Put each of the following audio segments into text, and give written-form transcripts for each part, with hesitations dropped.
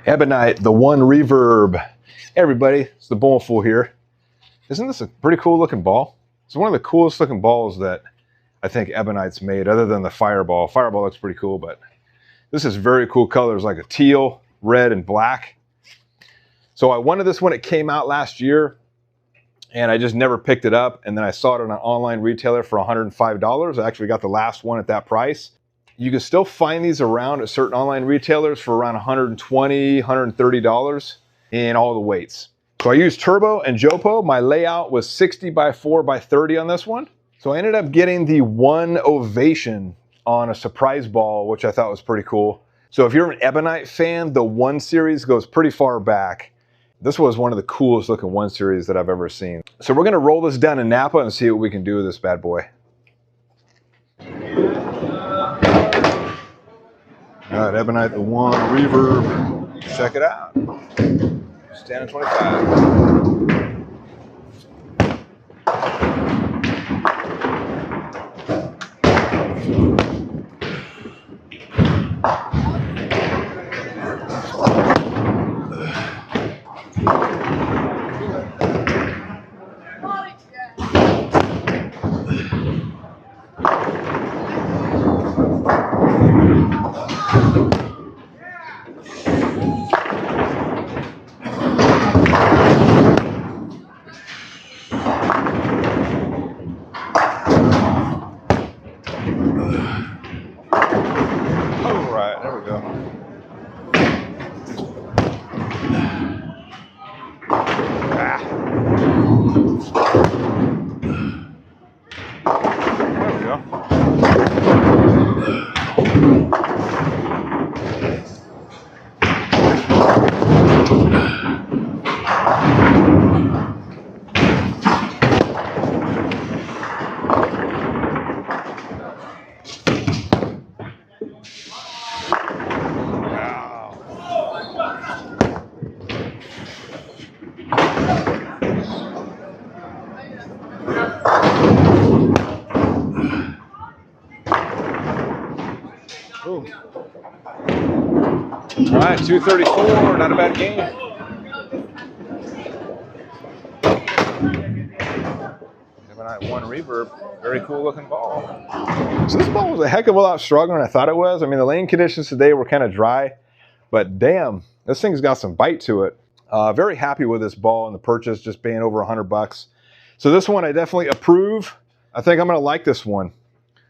Ebonite, the One Reverb. Hey everybody, it's the Bowlful here. Isn't this a pretty cool looking ball? It's one of the coolest looking balls that I think Ebonite's made, other than the Fireball. Fireball looks pretty cool, but this is very cool colors, like a teal, red, and black. So I wanted this when it came out last year, and I just never picked it up. And then I saw it on an online retailer for $105. I actually got the last one at that price. You can still find these around at certain online retailers for around $120, $130 in all the weights. So I used Turbo and Jopo. My layout was 60 by 4 by 30 on this one. So I ended up getting the One Ovation on a surprise ball, which I thought was pretty cool. So if you're an Ebonite fan, the One series goes pretty far back. This was one of the coolest looking One series that I've ever seen. So we're gonna roll this down in Napa and see what we can do with this bad boy. All right, Ebonite, the One Reverb. Check it out. Stand at 25. All right, there we go. There we go. Ooh. All right, 234, not a bad game. Ebonite One Reverb, very cool looking ball. So this ball was a heck of a lot stronger than I thought it was. I mean, the lane conditions today were kind of dry, but damn, this thing's got some bite to it. Very happy with this ball and the purchase, just paying over $100. So this one I definitely approve. I think I'm gonna like this one.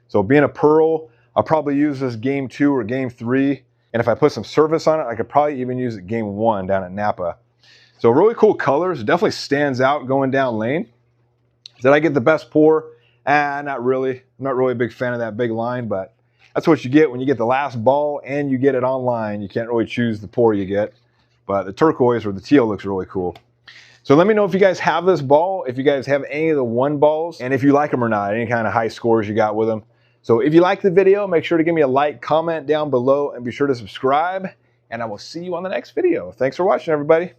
So being a Pearl, I'll probably use this game 2 or game 3. And if I put some service on it, I could probably even use it game 1 down at Napa. So really cool colors. It definitely stands out going down lane. Did I get the best pour? Not really. I'm not really a big fan of that big line, but that's what you get when you get the last ball and you get it online. You can't really choose the pour you get. But the turquoise or the teal looks really cool. So let me know if you guys have this ball, if you guys have any of the One balls, and if you like them or not, any kind of high scores you got with them. So if you like the video, make sure to give me a like, comment down below, and be sure to subscribe, and I will see you on the next video. Thanks for watching, everybody.